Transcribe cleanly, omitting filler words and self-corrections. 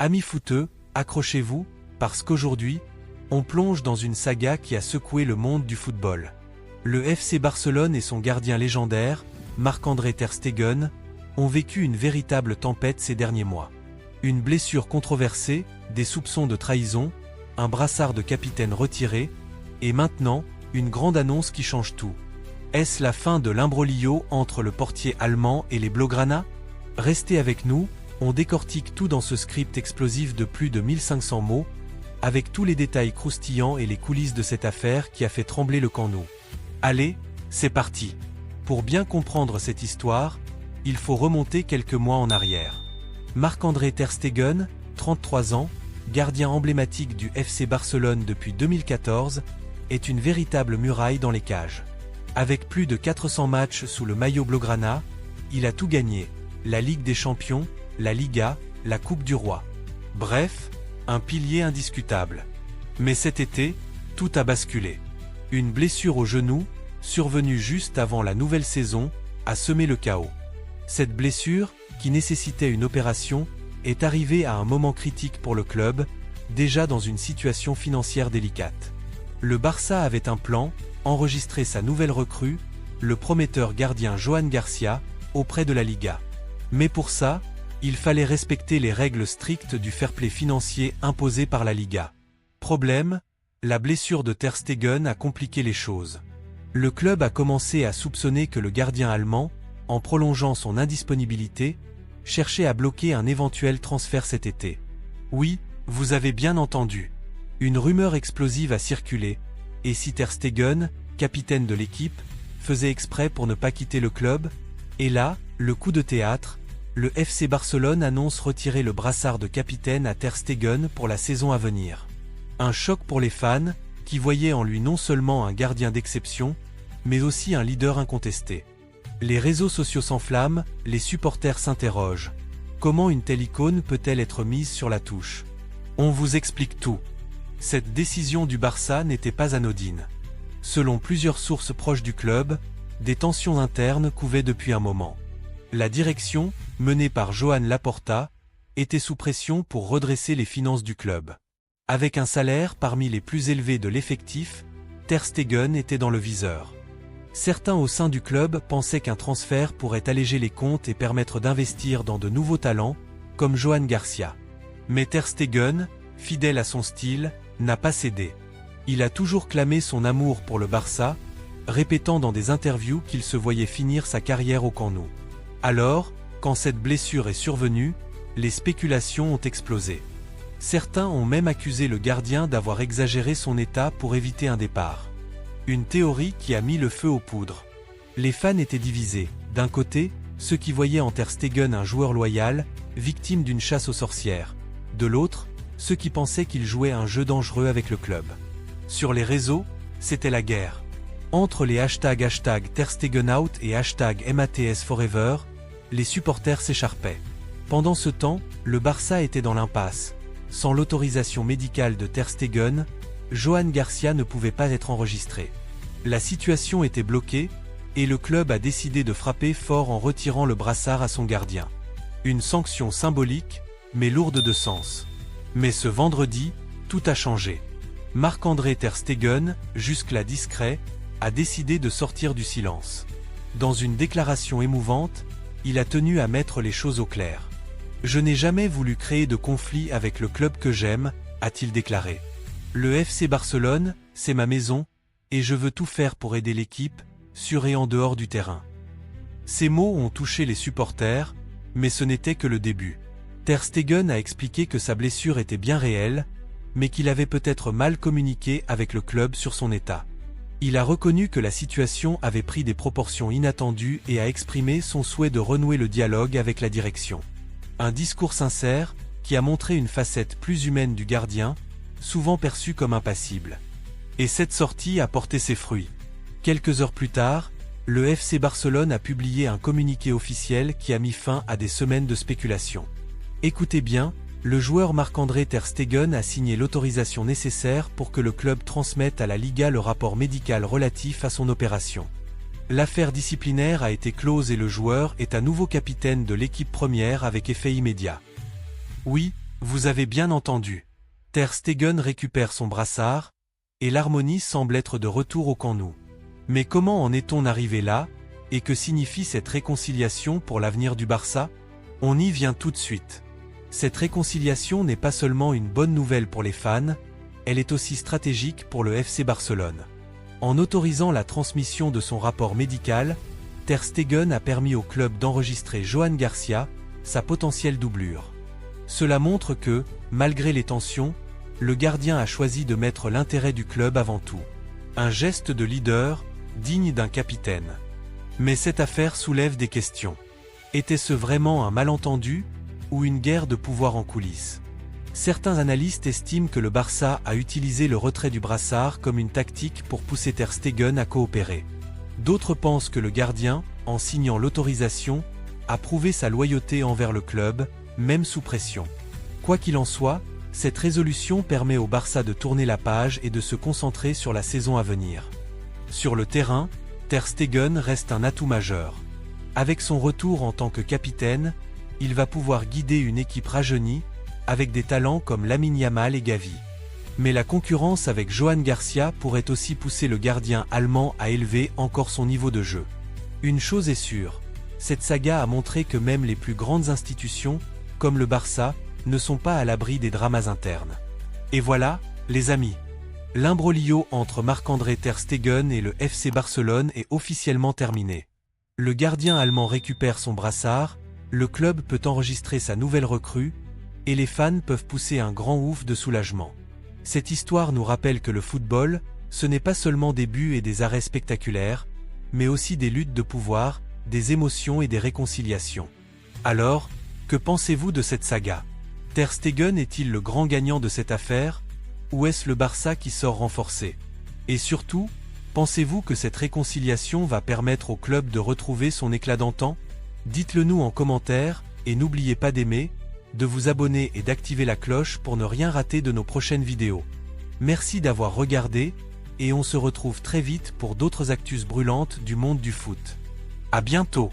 Amis footeux, accrochez-vous, parce qu'aujourd'hui, on plonge dans une saga qui a secoué le monde du football. Le FC Barcelone et son gardien légendaire, Marc-André ter Stegen, ont vécu une véritable tempête ces derniers mois. Une blessure controversée, des soupçons de trahison, un brassard de capitaine retiré, et maintenant, une grande annonce qui change tout. Est-ce la fin de l'imbroglio entre le portier allemand et les Blaugrana? Restez avec nous, on décortique tout dans ce script explosif de plus de 1500 mots, avec tous les détails croustillants et les coulisses de cette affaire qui a fait trembler le Camp Nou. Allez, c'est parti. Pour bien comprendre cette histoire, il faut remonter quelques mois en arrière. Marc-André ter Stegen, 33 ans, gardien emblématique du FC Barcelone depuis 2014, est une véritable muraille dans les cages. Avec plus de 400 matchs sous le maillot Blaugrana, il a tout gagné, la Ligue des Champions, la Liga, la Coupe du Roi. Bref, un pilier indiscutable. Mais cet été, tout a basculé. Une blessure au genou, survenue juste avant la nouvelle saison, a semé le chaos. Cette blessure, qui nécessitait une opération, est arrivée à un moment critique pour le club, déjà dans une situation financière délicate. Le Barça avait un plan, enregistrer sa nouvelle recrue, le prometteur gardien Joan Garcia, auprès de la Liga. Mais pour ça, il fallait respecter les règles strictes du fair-play financier imposées par la Liga. Problème, la blessure de ter Stegen a compliqué les choses. Le club a commencé à soupçonner que le gardien allemand, en prolongeant son indisponibilité, cherchait à bloquer un éventuel transfert cet été. Oui, vous avez bien entendu. Une rumeur explosive a circulé, et si ter Stegen, capitaine de l'équipe, faisait exprès pour ne pas quitter le club, et là, le coup de théâtre, le FC Barcelone annonce retirer le brassard de capitaine à ter Stegen pour la saison à venir. Un choc pour les fans, qui voyaient en lui non seulement un gardien d'exception, mais aussi un leader incontesté. Les réseaux sociaux s'enflamment, les supporters s'interrogent. Comment une telle icône peut-elle être mise sur la touche? On vous explique tout. Cette décision du Barça n'était pas anodine. Selon plusieurs sources proches du club, des tensions internes couvaient depuis un moment. La direction, menée par Joan Laporta, était sous pression pour redresser les finances du club. Avec un salaire parmi les plus élevés de l'effectif, ter Stegen était dans le viseur. Certains au sein du club pensaient qu'un transfert pourrait alléger les comptes et permettre d'investir dans de nouveaux talents, comme Joan Garcia. Mais ter Stegen, fidèle à son style, n'a pas cédé. Il a toujours clamé son amour pour le Barça, répétant dans des interviews qu'il se voyait finir sa carrière au Camp Nou. Alors, quand cette blessure est survenue, les spéculations ont explosé. Certains ont même accusé le gardien d'avoir exagéré son état pour éviter un départ. Une théorie qui a mis le feu aux poudres. Les fans étaient divisés. D'un côté, ceux qui voyaient en ter Stegen un joueur loyal, victime d'une chasse aux sorcières. De l'autre, ceux qui pensaient qu'il jouait un jeu dangereux avec le club. Sur les réseaux, c'était la guerre. Entre les hashtags ter Stegen out et #MATS forever, les supporters s'écharpaient. Pendant ce temps, le Barça était dans l'impasse. Sans l'autorisation médicale de ter Stegen, Joan Garcia ne pouvait pas être enregistré. La situation était bloquée, et le club a décidé de frapper fort en retirant le brassard à son gardien. Une sanction symbolique, mais lourde de sens. Mais ce vendredi, tout a changé. Marc-André ter Stegen, jusque-là discret, a décidé de sortir du silence. Dans une déclaration émouvante, il a tenu à mettre les choses au clair. « Je n'ai jamais voulu créer de conflit avec le club que j'aime », a-t-il déclaré. « Le FC Barcelone, c'est ma maison, et je veux tout faire pour aider l'équipe, sur et en dehors du terrain. » Ces mots ont touché les supporters, mais ce n'était que le début. Ter Stegen a expliqué que sa blessure était bien réelle, mais qu'il avait peut-être mal communiqué avec le club sur son état. Il a reconnu que la situation avait pris des proportions inattendues et a exprimé son souhait de renouer le dialogue avec la direction. Un discours sincère, qui a montré une facette plus humaine du gardien, souvent perçu comme impassible. Et cette sortie a porté ses fruits. Quelques heures plus tard, le FC Barcelone a publié un communiqué officiel qui a mis fin à des semaines de spéculation. Écoutez bien, le joueur Marc-André ter Stegen a signé l'autorisation nécessaire pour que le club transmette à la Liga le rapport médical relatif à son opération. L'affaire disciplinaire a été close et le joueur est à nouveau capitaine de l'équipe première avec effet immédiat. Oui, Vous avez bien entendu. Ter Stegen récupère son brassard, et l'harmonie semble être de retour au Camp Nou. Mais comment en est-on arrivé là, et que signifie cette réconciliation pour l'avenir du Barça? On y vient tout de suite. Cette réconciliation n'est pas seulement une bonne nouvelle pour les fans, elle est aussi stratégique pour le FC Barcelone. En autorisant la transmission de son rapport médical, Ter Stegen a permis au club d'enregistrer Joan Garcia, sa potentielle doublure. Cela montre que, malgré les tensions, le gardien a choisi de mettre l'intérêt du club avant tout. Un geste de leader, digne d'un capitaine. Mais cette affaire soulève des questions. Était-ce vraiment un malentendu, ou une guerre de pouvoir en coulisses? Certains analystes estiment que le Barça a utilisé le retrait du brassard comme une tactique pour pousser Ter Stegen à coopérer. D'autres pensent que le gardien, en signant l'autorisation, a prouvé sa loyauté envers le club, même sous pression. Quoi qu'il en soit, cette résolution permet au Barça de tourner la page et de se concentrer sur la saison à venir. Sur le terrain, Ter Stegen reste un atout majeur. Avec son retour en tant que capitaine, il va pouvoir guider une équipe rajeunie, avec des talents comme Lamine Yamal et Gavi. Mais la concurrence avec Joan Garcia pourrait aussi pousser le gardien allemand à élever encore son niveau de jeu. Une chose est sûre, cette saga a montré que même les plus grandes institutions, comme le Barça, ne sont pas à l'abri des dramas internes. Et voilà, les amis. L'imbroglio entre Marc-André Ter Stegen et le FC Barcelone est officiellement terminé. Le gardien allemand récupère son brassard, le club peut enregistrer sa nouvelle recrue, et les fans peuvent pousser un grand ouf de soulagement. Cette histoire nous rappelle que le football, ce n'est pas seulement des buts et des arrêts spectaculaires, mais aussi des luttes de pouvoir, des émotions et des réconciliations. Alors, que pensez-vous de cette saga? Ter Stegen est-il le grand gagnant de cette affaire, ou est-ce le Barça qui sort renforcé? Et surtout, pensez-vous que cette réconciliation va permettre au club de retrouver son éclat d'antan? Dites-le nous en commentaire, et n'oubliez pas d'aimer, de vous abonner et d'activer la cloche pour ne rien rater de nos prochaines vidéos. Merci d'avoir regardé, et on se retrouve très vite pour d'autres actus brûlantes du monde du foot. À bientôt!